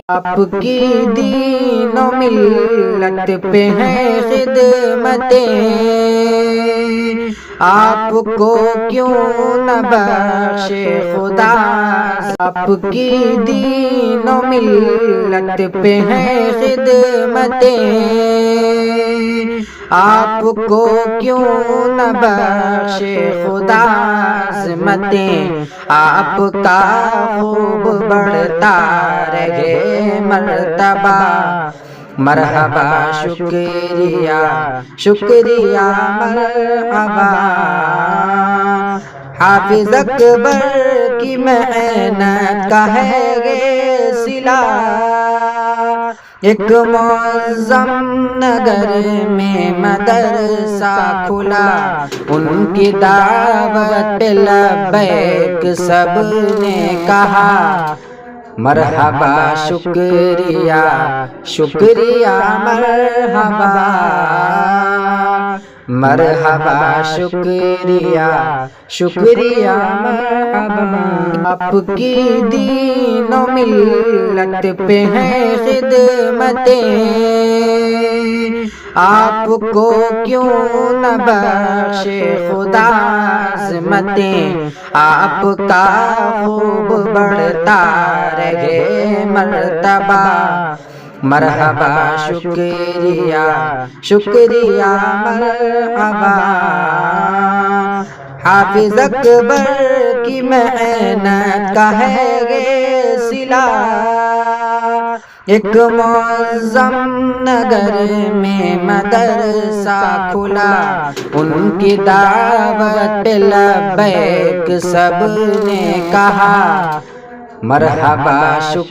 آپ کی دین و ملت پہ ہیں خدمتیں، آپ کو کیوں نہ بخشے خدا۔ آپ کی دین و ملت پہ ہیں خدمتیں، آپ کو کیوں نہ بخشے خدا۔ عظمتیں آپ کا خوب بڑھتا رہے مرتبہ، مرحبا شکریہ شکریہ مرحبا۔ حافظ اکبر کی محنت کا ہے یہ صلہ، ایک معظم نگر میں مدرسہ کھلا، ان کی دعوت پہ لبیک سب نے کہا، مرحبا شکریہ شکریہ مرحبا، مرحبا شکریہ شکریہ مرحبا۔ آپ کی دین و ملت پہ ہیں خدمتیں، آپ کو کیوں نہ بخشے خدا۔ عظمتیں آپ کا خوب بڑھتا رہے مرتبہ، مرحبا شکریہ شکریہ مرحبا۔ حافظ اکبر کی محنت کا ہے یہ صلہ، ایک معظم نگر میں مدرسہ کھلا، ان کی دعوت پہ لبیک سب نے کہا، مرحبا شکریہ